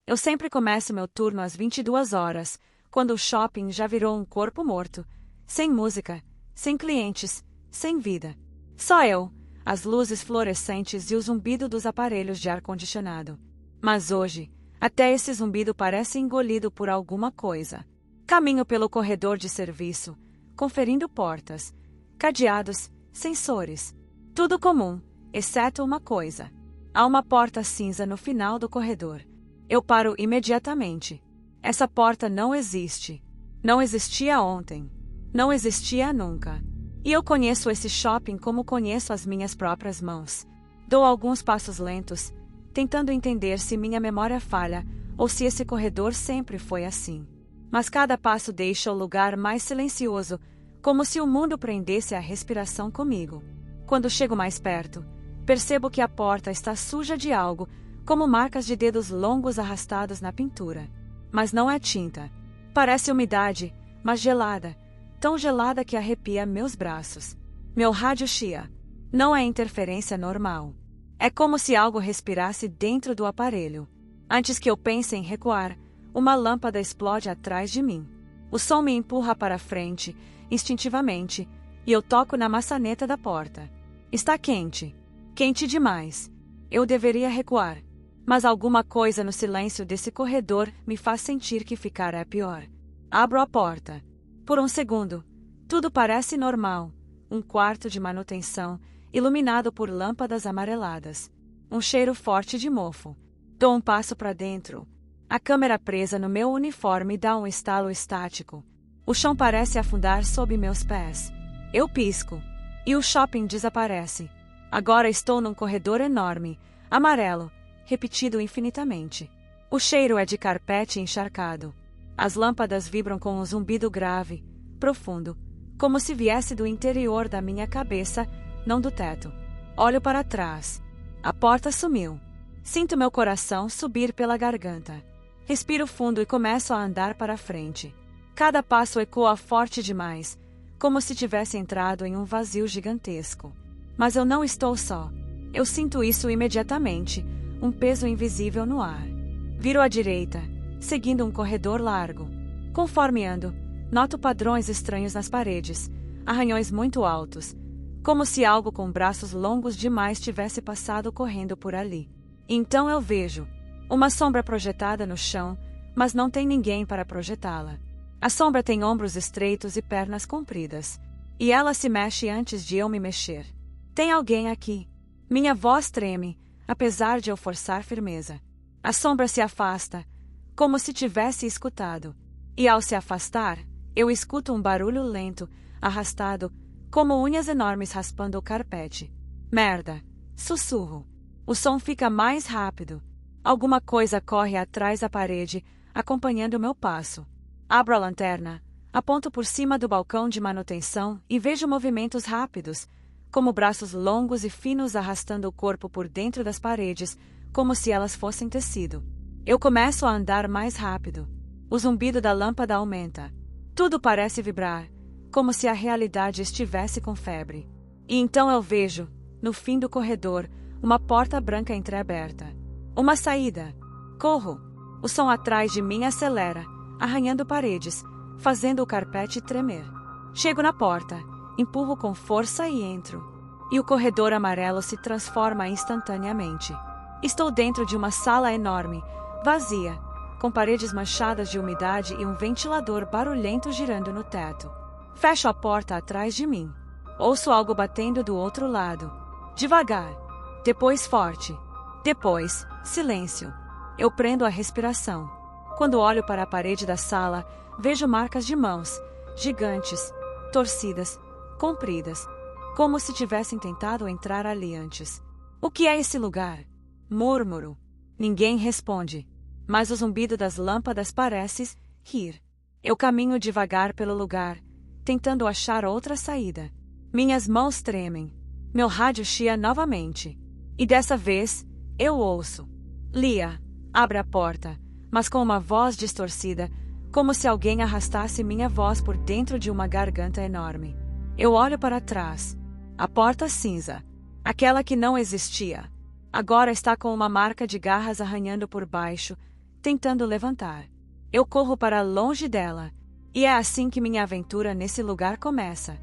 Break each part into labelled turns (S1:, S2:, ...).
S1: Eu sempre começo meu turno às 22 horas, quando o shopping já virou um corpo morto. Sem música, sem clientes, sem vida. Só eu, as luzes fluorescentes e o zumbido dos aparelhos de ar-condicionado. Mas hoje, até esse zumbido parece engolido por alguma coisa. Caminho pelo corredor de serviço, conferindo portas, cadeados, sensores. Tudo comum, exceto uma coisa. Há uma porta cinza no final do corredor. Eu paro imediatamente. Essa porta não existe. Não existia ontem. Não existia nunca. E eu conheço esse shopping como conheço as minhas próprias mãos. Dou alguns passos lentos, tentando entender se minha memória falha ou se esse corredor sempre foi assim. Mas cada passo deixa o lugar mais silencioso, como se o mundo prendesse a respiração comigo. Quando chego mais perto, percebo que a porta está suja de algo, como marcas de dedos longos arrastados na pintura. Mas não é tinta. Parece umidade, mas gelada, tão gelada que arrepia meus braços. Meu rádio chia. Não é interferência normal. É como se algo respirasse dentro do aparelho. Antes que eu pense em recuar, uma lâmpada explode atrás de mim. O som me empurra para frente, instintivamente, e eu toco na maçaneta da porta. Está quente. Quente demais. Eu deveria recuar. Mas alguma coisa no silêncio desse corredor me faz sentir que ficar é pior. Abro a porta. Por um segundo, tudo parece normal. Um quarto de manutenção, iluminado por lâmpadas amareladas. Um cheiro forte de mofo. Dou um passo para dentro. A câmera presa no meu uniforme dá um estalo estático. O chão parece afundar sob meus pés. Eu pisco. E o shopping desaparece. Agora estou num corredor enorme, amarelo, repetido infinitamente. O cheiro é de carpete encharcado. As lâmpadas vibram com um zumbido grave, profundo, como se viesse do interior da minha cabeça, não do teto. Olho para trás. A porta sumiu. Sinto meu coração subir pela garganta. Respiro fundo e começo a andar para frente. Cada passo ecoa forte demais, como se tivesse entrado em um vazio gigantesco. Mas eu não estou só. Eu sinto isso imediatamente, um peso invisível no ar. Viro à direita, seguindo um corredor largo. Conforme ando, noto padrões estranhos nas paredes, arranhões muito altos, como se algo com braços longos demais tivesse passado correndo por ali. Então eu vejo uma sombra projetada no chão, mas não tem ninguém para projetá-la. A sombra tem ombros estreitos e pernas compridas. E ela se mexe antes de eu me mexer. Tem alguém aqui. Minha voz treme, apesar de eu forçar firmeza. A sombra se afasta, como se tivesse escutado. E ao se afastar, eu escuto um barulho lento, arrastado, como unhas enormes raspando o carpete. Merda! Sussurro. O som fica mais rápido. Alguma coisa corre atrás da parede, acompanhando o meu passo. Abro a lanterna, aponto por cima do balcão de manutenção e vejo movimentos rápidos, como braços longos e finos arrastando o corpo por dentro das paredes, como se elas fossem tecido. Eu começo a andar mais rápido. O zumbido da lâmpada aumenta. Tudo parece vibrar, como se a realidade estivesse com febre. E então eu vejo, no fim do corredor, uma porta branca entreaberta. Uma saída. Corro. O som atrás de mim acelera, arranhando paredes, fazendo o carpete tremer. Chego na porta, empurro com força e entro. E o corredor amarelo se transforma instantaneamente. Estou dentro de uma sala enorme, vazia, com paredes manchadas de umidade e um ventilador barulhento girando no teto. Fecho a porta atrás de mim. Ouço algo batendo do outro lado. Devagar. Depois forte. Depois, silêncio. Eu prendo a respiração. Quando olho para a parede da sala, vejo marcas de mãos, gigantes, torcidas, compridas, como se tivessem tentado entrar ali antes. O que é esse lugar? Murmuro. Ninguém responde. Mas o zumbido das lâmpadas parece rir. Eu caminho devagar pelo lugar, tentando achar outra saída. Minhas mãos tremem. Meu rádio chia novamente. E dessa vez, eu ouço. Lia, abre a porta, mas com uma voz distorcida, como se alguém arrastasse minha voz por dentro de uma garganta enorme. Eu olho para trás. A porta cinza, aquela que não existia, agora está com uma marca de garras arranhando por baixo, tentando levantar. Eu corro para longe dela, e é assim que minha aventura nesse lugar começa.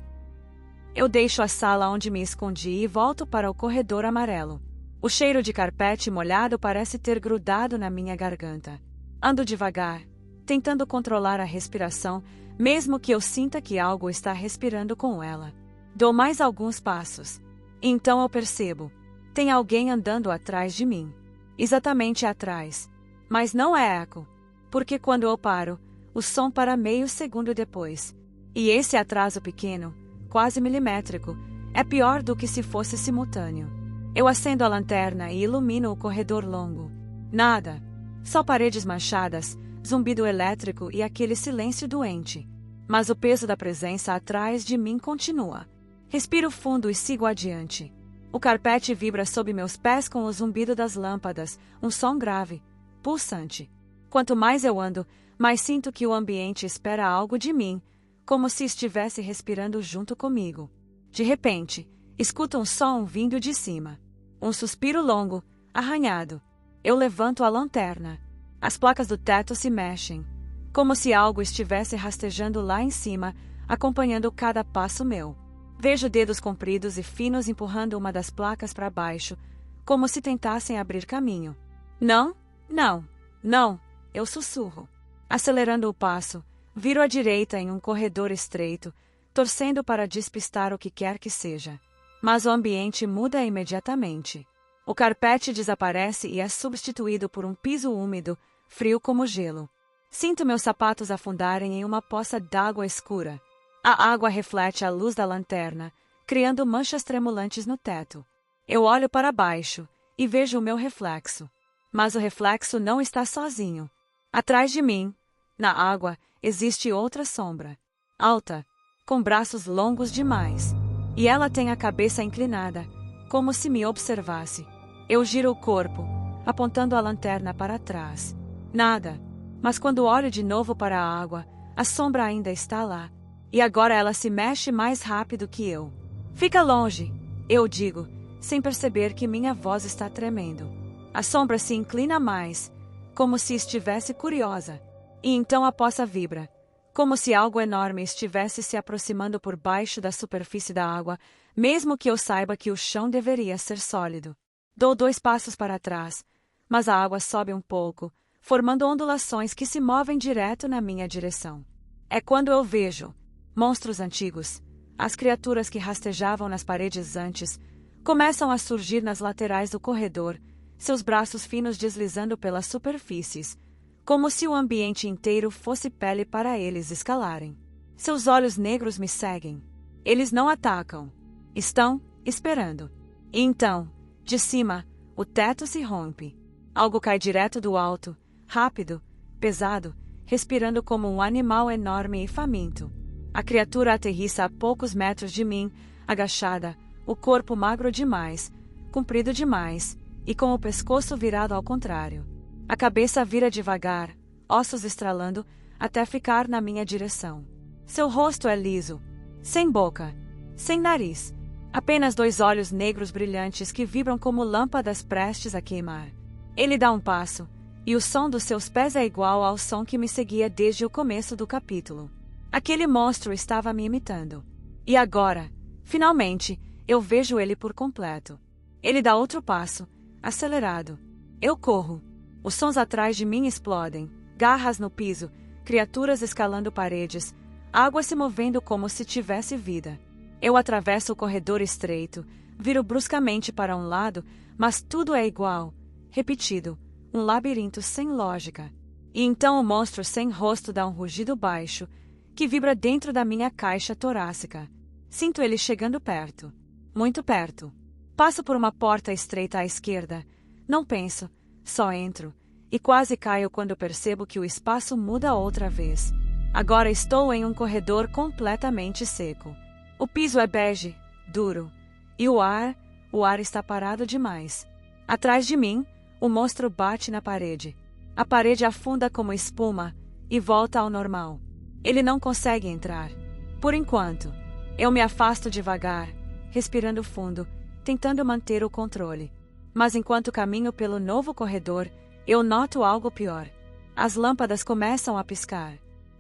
S1: Eu deixo a sala onde me escondi e volto para o corredor amarelo. O cheiro de carpete molhado parece ter grudado na minha garganta. Ando devagar, tentando controlar a respiração, mesmo que eu sinta que algo está respirando com ela. Dou mais alguns passos. Então eu percebo. Tem alguém andando atrás de mim. Exatamente atrás. Mas não é eco. Porque quando eu paro, o som para meio segundo depois. E esse atraso pequeno, quase milimétrico, é pior do que se fosse simultâneo. Eu acendo a lanterna e ilumino o corredor longo. Nada. Só paredes manchadas, zumbido elétrico e aquele silêncio doente. Mas o peso da presença atrás de mim continua. Respiro fundo e sigo adiante. O carpete vibra sob meus pés com o zumbido das lâmpadas, um som grave, pulsante. Quanto mais eu ando, mais sinto que o ambiente espera algo de mim, como se estivesse respirando junto comigo. De repente, escuto um som vindo de cima. Um suspiro longo, arranhado. Eu levanto a lanterna. As placas do teto se mexem, como se algo estivesse rastejando lá em cima, acompanhando cada passo meu. Vejo dedos compridos e finos empurrando uma das placas para baixo, como se tentassem abrir caminho. Não, não, não, eu sussurro. Acelerando o passo, viro à direita em um corredor estreito, torcendo para despistar o que quer que seja. Mas o ambiente muda imediatamente. O carpete desaparece e é substituído por um piso úmido, frio como gelo. Sinto meus sapatos afundarem em uma poça d'água escura. A água reflete a luz da lanterna, criando manchas tremulantes no teto. Eu olho para baixo e vejo o meu reflexo. Mas o reflexo não está sozinho. Atrás de mim, na água, existe outra sombra. Alta, com braços longos demais. E ela tem a cabeça inclinada, como se me observasse. Eu giro o corpo, apontando a lanterna para trás. Nada. Mas quando olho de novo para a água, a sombra ainda está lá. E agora ela se mexe mais rápido que eu. Fica longe, eu digo, sem perceber que minha voz está tremendo. A sombra se inclina mais, como se estivesse curiosa. E então a poça vibra, como se algo enorme estivesse se aproximando por baixo da superfície da água, mesmo que eu saiba que o chão deveria ser sólido. Dou 2 passos para trás, mas a água sobe um pouco, formando ondulações que se movem direto na minha direção. É quando eu vejo monstros antigos, as criaturas que rastejavam nas paredes antes, começam a surgir nas laterais do corredor, seus braços finos deslizando pelas superfícies, como se o ambiente inteiro fosse pele para eles escalarem. Seus olhos negros me seguem. Eles não atacam. Estão esperando. E então, de cima, o teto se rompe. Algo cai direto do alto, rápido, pesado, respirando como um animal enorme e faminto. A criatura aterrissa a poucos metros de mim, agachada, o corpo magro demais, comprido demais, e com o pescoço virado ao contrário. A cabeça vira devagar, ossos estralando, até ficar na minha direção. Seu rosto é liso, sem boca, sem nariz. Apenas 2 olhos negros brilhantes que vibram como lâmpadas prestes a queimar. Ele dá um passo, e o som dos seus pés é igual ao som que me seguia desde o começo do capítulo. Aquele monstro estava me imitando. E agora, finalmente, eu vejo ele por completo. Ele dá outro passo, acelerado. Eu corro. Os sons atrás de mim explodem. Garras no piso, criaturas escalando paredes, água se movendo como se tivesse vida. Eu atravesso o corredor estreito, viro bruscamente para um lado, mas tudo é igual, repetido, um labirinto sem lógica. E então o monstro sem rosto dá um rugido baixo, que vibra dentro da minha caixa torácica. Sinto ele chegando perto. Muito perto. Passo por uma porta estreita à esquerda. Não penso, só entro. E quase caio quando percebo que o espaço muda outra vez. Agora estou em um corredor completamente seco. O piso é bege, duro. E o ar está parado demais. Atrás de mim, o monstro bate na parede. A parede afunda como espuma e volta ao normal. Ele não consegue entrar. Por enquanto, eu me afasto devagar, respirando fundo, tentando manter o controle. Mas enquanto caminho pelo novo corredor, eu noto algo pior. As lâmpadas começam a piscar.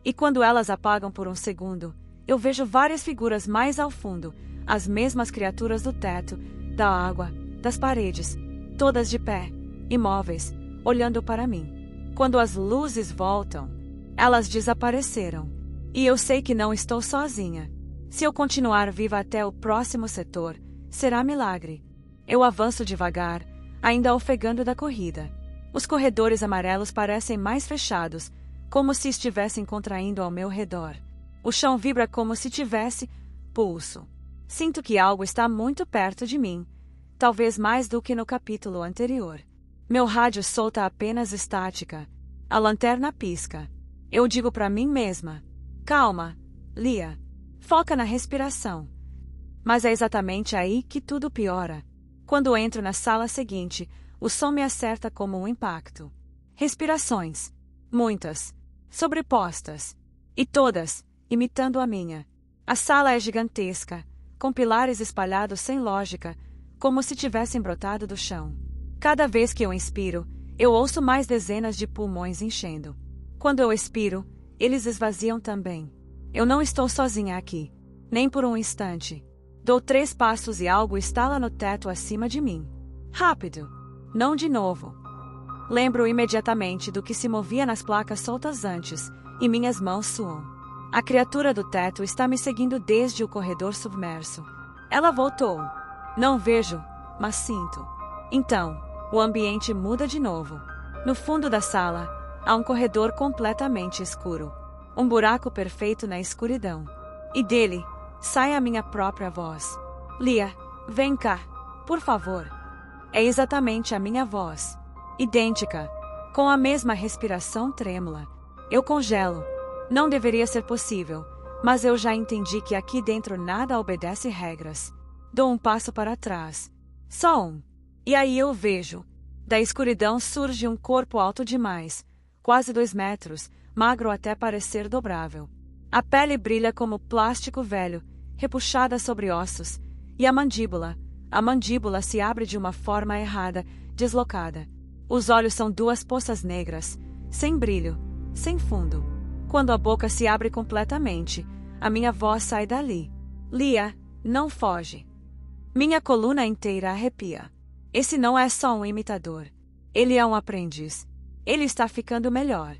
S1: E quando elas apagam por um segundo, eu vejo várias figuras mais ao fundo, as mesmas criaturas do teto, da água, das paredes, todas de pé, imóveis, olhando para mim. Quando as luzes voltam, elas desapareceram. E eu sei que não estou sozinha. Se eu continuar viva até o próximo setor, será milagre. Eu avanço devagar, ainda ofegando da corrida. Os corredores amarelos parecem mais fechados, como se estivessem contraindo ao meu redor. O chão vibra como se tivesse pulso. Sinto que algo está muito perto de mim, talvez mais do que no capítulo anterior. Meu rádio solta apenas estática. A lanterna pisca. Eu digo para mim mesma: calma, Lia. Foca na respiração. Mas é exatamente aí que tudo piora. Quando entro na sala seguinte, o som me acerta como um impacto. Respirações. Muitas. Sobrepostas. E todas, imitando a minha. A sala é gigantesca, com pilares espalhados sem lógica, como se tivessem brotado do chão. Cada vez que eu inspiro, eu ouço mais dezenas de pulmões enchendo. Quando eu expiro, eles esvaziam também. Eu não estou sozinha aqui, nem por um instante. Dou 3 passos e algo estala no teto acima de mim. Rápido! Não de novo. Lembro imediatamente do que se movia nas placas soltas antes, e minhas mãos suam. A criatura do teto está me seguindo desde o corredor submerso. Ela voltou. Não vejo, mas sinto. Então, o ambiente muda de novo. No fundo da sala, há um corredor completamente escuro. Um buraco perfeito na escuridão. E dele, sai a minha própria voz. Lia, vem cá, por favor. É exatamente a minha voz. Idêntica, com a mesma respiração trêmula. Eu congelo. Não deveria ser possível, mas eu já entendi que aqui dentro nada obedece regras. Dou um passo para trás. Só um. E aí eu vejo. Da escuridão surge um corpo alto demais, quase 2 metros, magro até parecer dobrável. A pele brilha como plástico velho, repuxada sobre ossos, e a mandíbula se abre de uma forma errada, deslocada. Os olhos são 2 poças negras, sem brilho, sem fundo. Quando a boca se abre completamente, a minha voz sai dali. Lia, não foge. Minha coluna inteira arrepia. Esse não é só um imitador. Ele é um aprendiz. Ele está ficando melhor.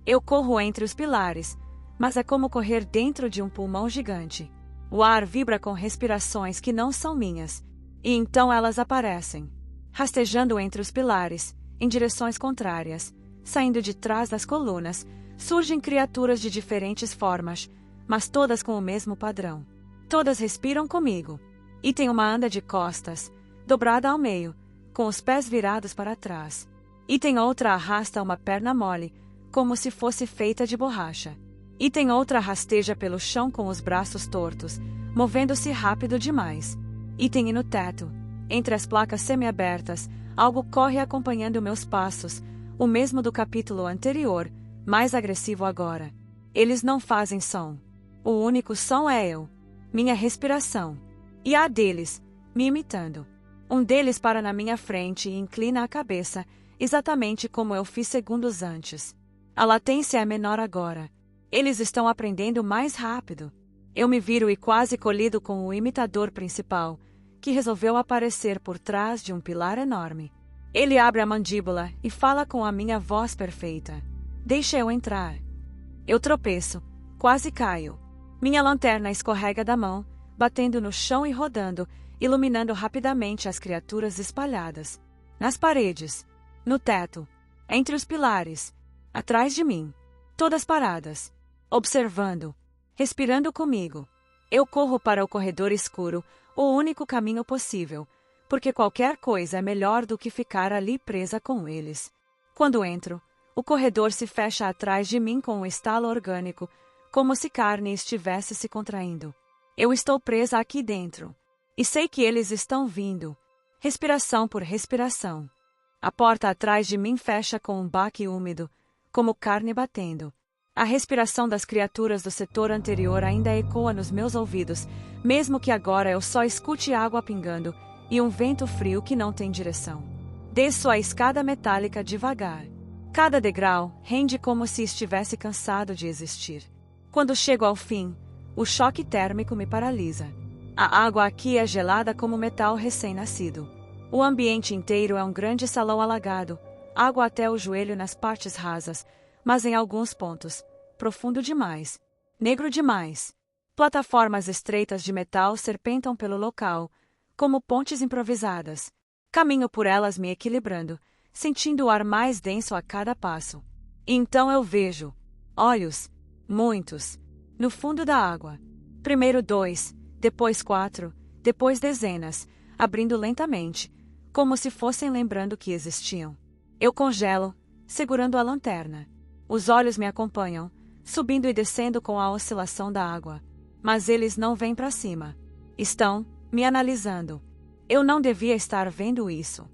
S1: Eu corro entre os pilares, mas é como correr dentro de um pulmão gigante. O ar vibra com respirações que não são minhas, e então elas aparecem, rastejando entre os pilares, em direções contrárias, saindo de trás das colunas, surgem criaturas de diferentes formas, mas todas com o mesmo padrão. Todas respiram comigo, e tem uma anda de costas, dobrada ao meio, com os pés virados para trás. E tem outra arrasta uma perna mole, como se fosse feita de borracha. E tem outra rasteja pelo chão com os braços tortos, movendo-se rápido demais. E tem no teto, entre as placas semiabertas, algo corre acompanhando meus passos, o mesmo do capítulo anterior, mais agressivo agora. Eles não fazem som. O único som é eu, minha respiração. E a deles, me imitando. Um deles para na minha frente e inclina a cabeça, exatamente como eu fiz segundos antes. A latência é menor agora. Eles estão aprendendo mais rápido. Eu me viro e quase colido com o imitador principal, que resolveu aparecer por trás de um pilar enorme. Ele abre a mandíbula e fala com a minha voz perfeita. Deixa eu entrar. Eu tropeço, quase caio. Minha lanterna escorrega da mão, batendo no chão e rodando, iluminando rapidamente as criaturas espalhadas. Nas paredes, no teto, entre os pilares, atrás de mim, todas paradas, observando, respirando comigo. Eu corro para o corredor escuro, o único caminho possível, porque qualquer coisa é melhor do que ficar ali presa com eles. Quando entro, o corredor se fecha atrás de mim com um estalo orgânico, como se carne estivesse se contraindo. Eu estou presa aqui dentro, e sei que eles estão vindo, respiração por respiração. A porta atrás de mim fecha com um baque úmido, como carne batendo. A respiração das criaturas do setor anterior ainda ecoa nos meus ouvidos, mesmo que agora eu só escute água pingando e um vento frio que não tem direção. Desço a escada metálica devagar. Cada degrau rende como se estivesse cansado de existir. Quando chego ao fim, o choque térmico me paralisa. A água aqui é gelada como metal recém-nascido. O ambiente inteiro é um grande salão alagado, água até o joelho nas partes rasas, mas em alguns pontos, profundo demais, negro demais. Plataformas estreitas de metal serpentam pelo local, como pontes improvisadas. Caminho por elas me equilibrando, sentindo o ar mais denso a cada passo. E então eu vejo olhos, muitos, no fundo da água. Primeiro 2, depois 4, depois dezenas, abrindo lentamente, como se fossem lembrando que existiam. Eu congelo, segurando a lanterna. Os olhos me acompanham, subindo e descendo com a oscilação da água. Mas eles não vêm para cima. Estão me analisando. Eu não devia estar vendo isso.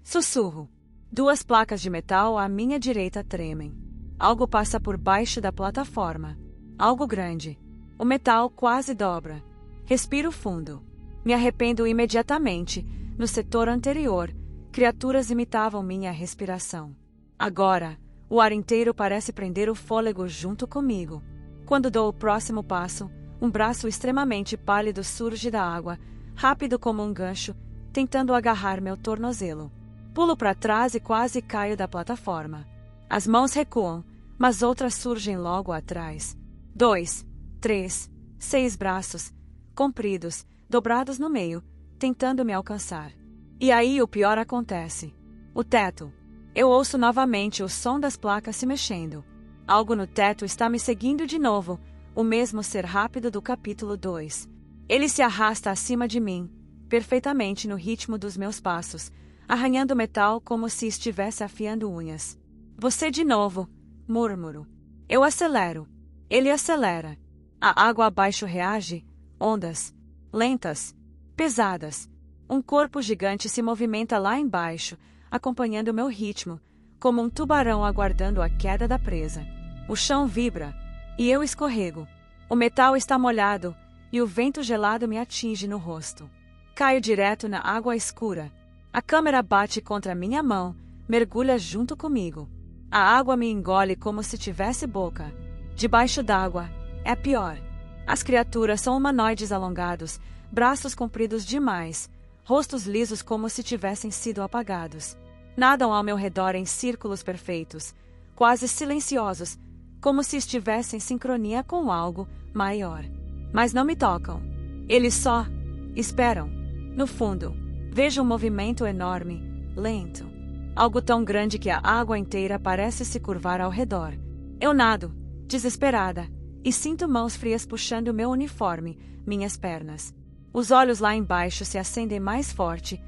S1: Sussurro. 2 placas de metal à minha direita tremem. Algo passa por baixo da plataforma. Algo grande. O metal quase dobra. Respiro fundo. Me arrependo imediatamente. No setor anterior, criaturas imitavam minha respiração. Agora, o ar inteiro parece prender o fôlego junto comigo. Quando dou o próximo passo, um braço extremamente pálido surge da água, rápido como um gancho, tentando agarrar meu tornozelo. Pulo para trás e quase caio da plataforma. As mãos recuam, mas outras surgem logo atrás. 2, 3, 6 braços, compridos, dobrados no meio, tentando me alcançar. E aí o pior acontece. O teto. Eu ouço novamente o som das placas se mexendo. Algo no teto está me seguindo de novo, o mesmo ser rápido do capítulo 2. Ele se arrasta acima de mim, perfeitamente no ritmo dos meus passos, arranhando metal como se estivesse afiando unhas. Você de novo, murmuro. Eu acelero. Ele acelera. A água abaixo reage, ondas, lentas, pesadas. Um corpo gigante se movimenta lá embaixo, acompanhando meu ritmo, como um tubarão aguardando a queda da presa. O chão vibra, e eu escorrego. O metal está molhado, e o vento gelado me atinge no rosto. Caio direto na água escura. A câmera bate contra minha mão, mergulha junto comigo. A água me engole como se tivesse boca. Debaixo d'água, é pior. As criaturas são humanoides alongados, braços compridos demais, rostos lisos como se tivessem sido apagados. Nadam ao meu redor em círculos perfeitos, quase silenciosos, como se estivessem em sincronia com algo maior. Mas não me tocam. Eles só esperam. No fundo, vejo um movimento enorme, lento. Algo tão grande que a água inteira parece se curvar ao redor. Eu nado, desesperada, e sinto mãos frias puxando meu uniforme, minhas pernas. Os olhos lá embaixo se acendem mais forte,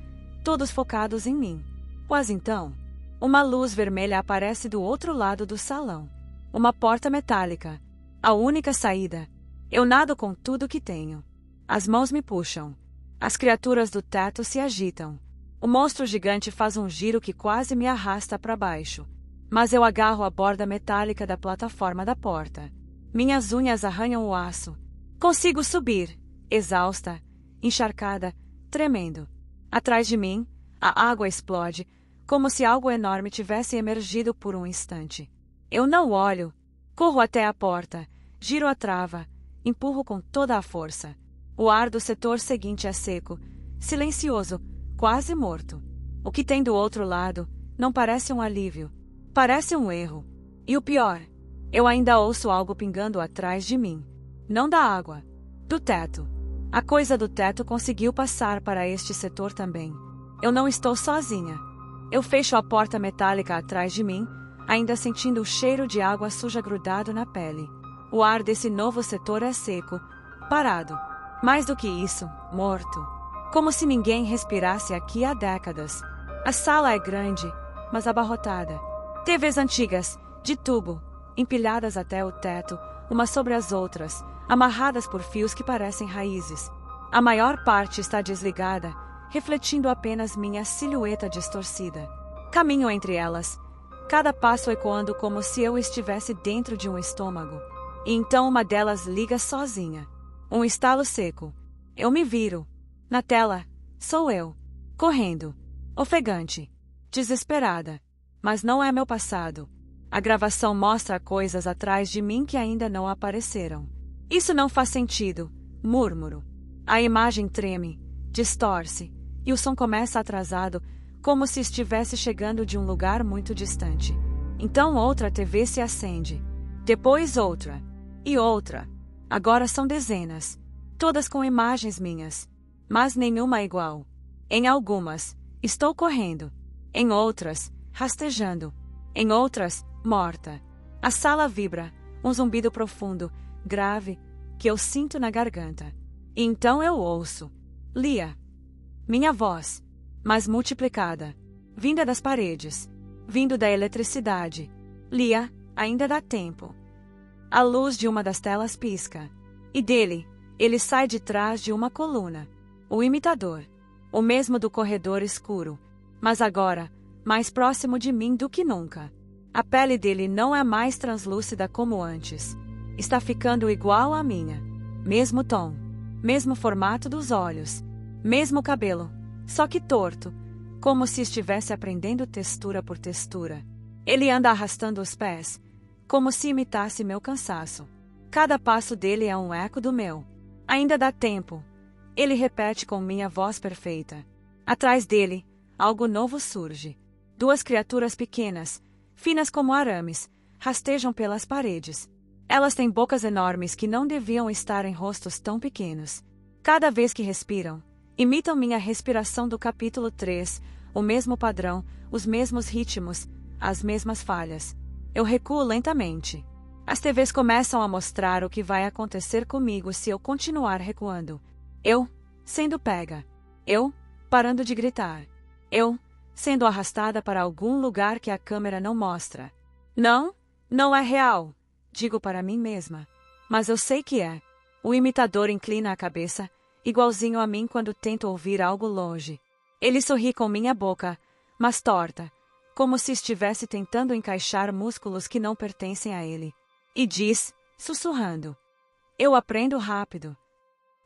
S1: todos focados em mim. Quase então, uma luz vermelha aparece do outro lado do salão. Uma porta metálica. A única saída. Eu nado com tudo que tenho. As mãos me puxam. As criaturas do teto se agitam. O monstro gigante faz um giro que quase me arrasta para baixo. Mas eu agarro a borda metálica da plataforma da porta. Minhas unhas arranham o aço. Consigo subir, exausta, encharcada, tremendo. Atrás de mim, a água explode, como se algo enorme tivesse emergido por um instante. Eu não olho. Corro até a porta, giro a trava, empurro com toda a força. O ar do setor seguinte é seco, silencioso, quase morto. O que tem do outro lado não parece um alívio, parece um erro. E o pior, eu ainda ouço algo pingando atrás de mim. Não da água, do teto. A coisa do teto conseguiu passar para este setor também. Eu não estou sozinha. Eu fecho a porta metálica atrás de mim, ainda sentindo o cheiro de água suja grudado na pele. O ar desse novo setor é seco, parado. Mais do que isso, morto. Como se ninguém respirasse aqui há décadas. A sala é grande, mas abarrotada. TVs antigas, de tubo, empilhadas até o teto, umas sobre as outras, amarradas por fios que parecem raízes. A maior parte está desligada, refletindo apenas minha silhueta distorcida. Caminho entre elas, cada passo ecoando como se eu estivesse dentro de um estômago. E então uma delas liga sozinha. Um estalo seco. Eu me viro. Na tela, sou eu. Correndo. Ofegante. Desesperada. Mas não é meu passado. A gravação mostra coisas atrás de mim que ainda não apareceram. Isso não faz sentido, murmuro. A imagem treme, distorce, e o som começa atrasado, como se estivesse chegando de um lugar muito distante. Então outra TV se acende. Depois outra. E outra. Agora são dezenas. Todas com imagens minhas. Mas nenhuma igual. Em algumas, estou correndo. Em outras, rastejando. Em outras, morta. A sala vibra, um zumbido profundo, grave, que eu sinto na garganta. E então eu ouço. Lia. Minha voz. Mas multiplicada. Vinda das paredes. Vindo da eletricidade. Lia, ainda dá tempo. A luz de uma das telas pisca. E dele, ele sai de trás de uma coluna. O imitador. O mesmo do corredor escuro. Mas agora, mais próximo de mim do que nunca. A pele dele não é mais translúcida como antes. Está ficando igual à minha. Mesmo tom. Mesmo formato dos olhos. Mesmo cabelo. Só que torto. Como se estivesse aprendendo textura por textura. Ele anda arrastando os pés. Como se imitasse meu cansaço. Cada passo dele é um eco do meu. Ainda dá tempo. Ele repete com minha voz perfeita. Atrás dele, algo novo surge. Duas criaturas pequenas, finas como arames, rastejam pelas paredes. Elas têm bocas enormes que não deviam estar em rostos tão pequenos. Cada vez que respiram, imitam minha respiração do capítulo 3, o mesmo padrão, os mesmos ritmos, as mesmas falhas. Eu recuo lentamente. As TVs começam a mostrar o que vai acontecer comigo se eu continuar recuando. Eu, sendo pega. Eu, parando de gritar. Eu, sendo arrastada para algum lugar que a câmera não mostra. Não, não é real, digo para mim mesma. Mas eu sei que é. O imitador inclina a cabeça, igualzinho a mim quando tento ouvir algo longe. Ele sorri com minha boca, mas torta, como se estivesse tentando encaixar músculos que não pertencem a ele. E diz, sussurrando. Eu aprendo rápido.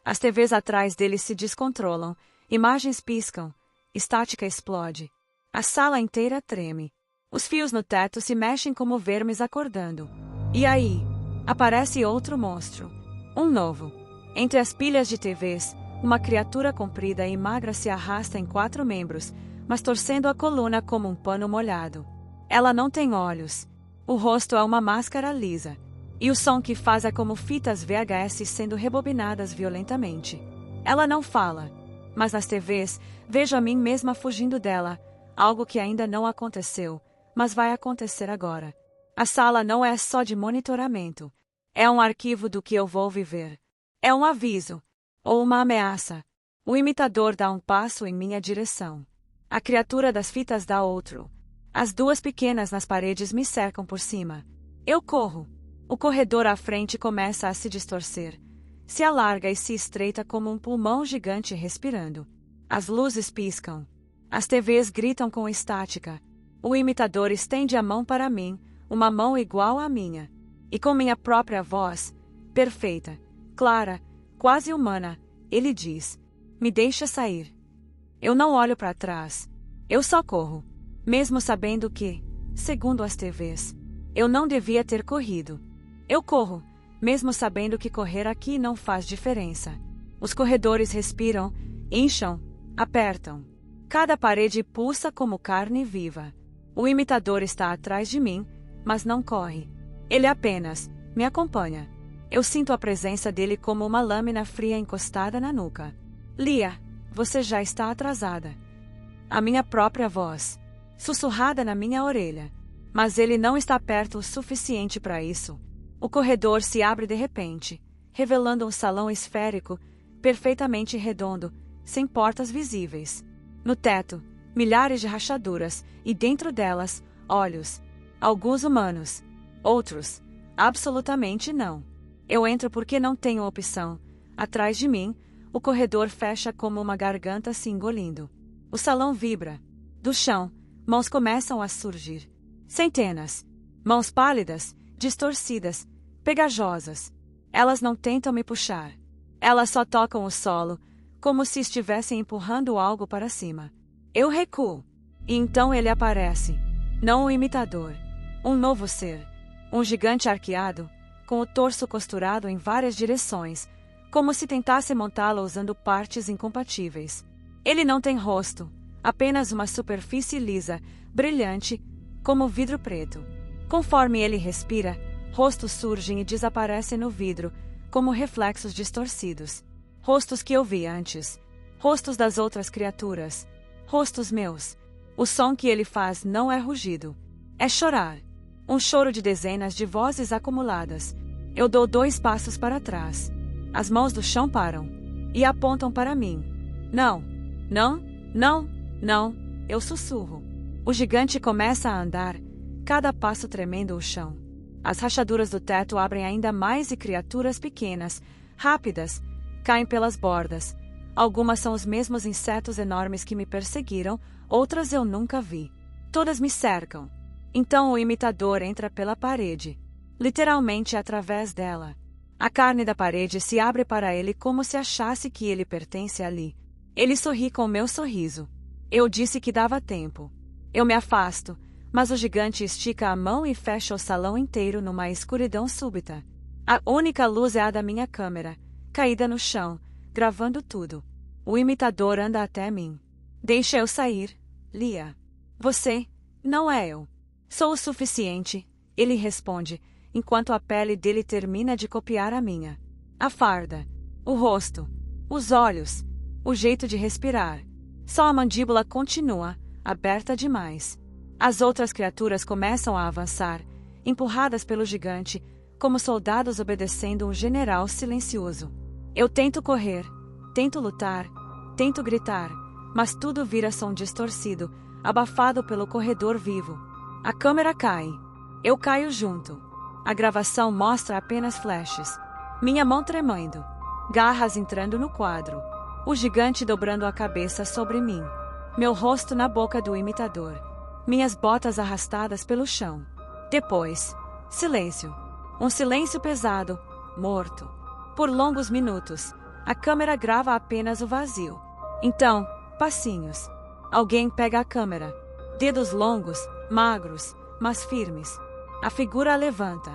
S1: As TVs atrás dele se descontrolam, imagens piscam, estática explode. A sala inteira treme. Os fios no teto se mexem como vermes acordando. E aí, aparece outro monstro. Um novo. Entre as pilhas de TVs, uma criatura comprida e magra se arrasta em 4 membros, mas torcendo a coluna como um pano molhado. Ela não tem olhos. O rosto é uma máscara lisa. E o som que faz é como fitas VHS sendo rebobinadas violentamente. Ela não fala. Mas nas TVs, vejo a mim mesma fugindo dela. Algo que ainda não aconteceu, mas vai acontecer agora. A sala não é só de monitoramento. É um arquivo do que eu vou viver. É um aviso. Ou uma ameaça. O imitador dá um passo em minha direção. A criatura das fitas dá outro. As duas pequenas nas paredes me cercam por cima. Eu corro. O corredor à frente começa a se distorcer. Se alarga e se estreita como um pulmão gigante respirando. As luzes piscam. As TVs gritam com estática. O imitador estende a mão para mim, uma mão igual à minha. E com minha própria voz, perfeita, clara, quase humana, ele diz: me deixa sair. Eu não olho para trás. Eu só corro. Mesmo sabendo que, segundo as TVs, eu não devia ter corrido. Eu corro, mesmo sabendo que correr aqui não faz diferença. Os corredores respiram, incham, apertam. Cada parede pulsa como carne viva. O imitador está atrás de mim, mas não corre. Ele apenas me acompanha. Eu sinto a presença dele como uma lâmina fria encostada na nuca. Lia, você já está atrasada. A minha própria voz, sussurrada na minha orelha. Mas ele não está perto o suficiente para isso. O corredor se abre de repente, revelando um salão esférico, perfeitamente redondo, sem portas visíveis. No teto, milhares de rachaduras, e dentro delas, olhos. Alguns humanos. Outros, absolutamente não. Eu entro porque não tenho opção. Atrás de mim, o corredor fecha como uma garganta se engolindo. O salão vibra. Do chão, mãos começam a surgir. Centenas. Mãos pálidas, distorcidas, pegajosas. Elas não tentam me puxar. Elas só tocam o solo, como se estivessem empurrando algo para cima. Eu recuo. E então ele aparece. Não um imitador. Um novo ser. Um gigante arqueado, com o torso costurado em várias direções, como se tentasse montá-lo usando partes incompatíveis. Ele não tem rosto, apenas uma superfície lisa, brilhante, como vidro preto. Conforme ele respira, rostos surgem e desaparecem no vidro, como reflexos distorcidos. Rostos que eu vi antes. Rostos das outras criaturas. Rostos meus. O som que ele faz não é rugido. É chorar. Um choro de dezenas de vozes acumuladas. Eu dou 2 passos para trás. As mãos do chão param e apontam para mim. Não, não, não, não, eu sussurro. O gigante começa a andar, cada passo tremendo o chão. As rachaduras do teto abrem ainda mais e criaturas pequenas, rápidas, caem pelas bordas. Algumas são os mesmos insetos enormes que me perseguiram, outras eu nunca vi. Todas me cercam. Então o imitador entra pela parede, literalmente através dela. A carne da parede se abre para ele como se achasse que ele pertence ali. Ele sorri com meu sorriso. Eu disse que dava tempo. Eu me afasto, mas o gigante estica a mão e fecha o salão inteiro numa escuridão súbita. A única luz é a da minha câmera, caída no chão, gravando tudo. O imitador anda até mim. Deixa eu sair, Lia. Você, não é eu. Sou o suficiente, ele responde, enquanto a pele dele termina de copiar a minha. A farda, o rosto, os olhos, o jeito de respirar. Só a mandíbula continua, aberta demais. As outras criaturas começam a avançar, empurradas pelo gigante, como soldados obedecendo um general silencioso. Eu tento correr, tento lutar, tento gritar, mas tudo vira som distorcido, abafado pelo corredor vivo. A câmera cai. Eu caio junto. A gravação mostra apenas flashes. Minha mão tremendo. Garras entrando no quadro. O gigante dobrando a cabeça sobre mim. Meu rosto na boca do imitador. Minhas botas arrastadas pelo chão. Depois, silêncio. Um silêncio pesado, morto. Por longos minutos, a câmera grava apenas o vazio. Então, passinhos. Alguém pega a câmera. Dedos longos, magros, mas firmes. A figura a levanta.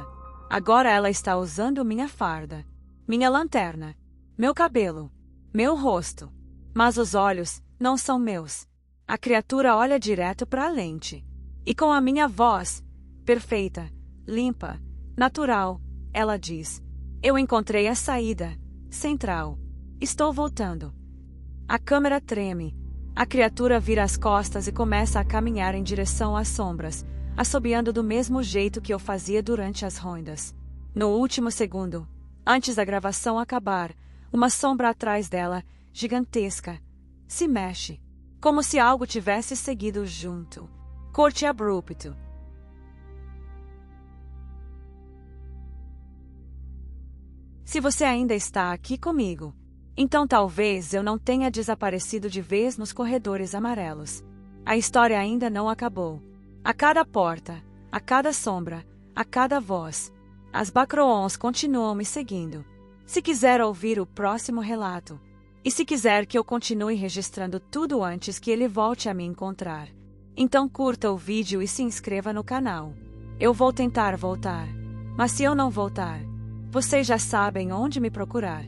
S1: Agora ela está usando minha farda, minha lanterna, meu cabelo, meu rosto. Mas os olhos não são meus. A criatura olha direto para a lente. E com a minha voz, perfeita, limpa, natural, ela diz: eu encontrei a saída, central. Estou voltando. A câmera treme. A criatura vira as costas e começa a caminhar em direção às sombras, assobiando do mesmo jeito que eu fazia durante as rondas. No último segundo, antes da gravação acabar, uma sombra atrás dela, gigantesca, se mexe, como se algo tivesse seguido junto. Corte abrupto. Se você ainda está aqui comigo, então talvez eu não tenha desaparecido de vez nos corredores amarelos. A história ainda não acabou. A cada porta, a cada sombra, a cada voz, as Bacroons continuam me seguindo. Se quiser ouvir o próximo relato, e se quiser que eu continue registrando tudo antes que ele volte a me encontrar, então curta o vídeo e se inscreva no canal. Eu vou tentar voltar, mas se eu não voltar, vocês já sabem onde me procurar.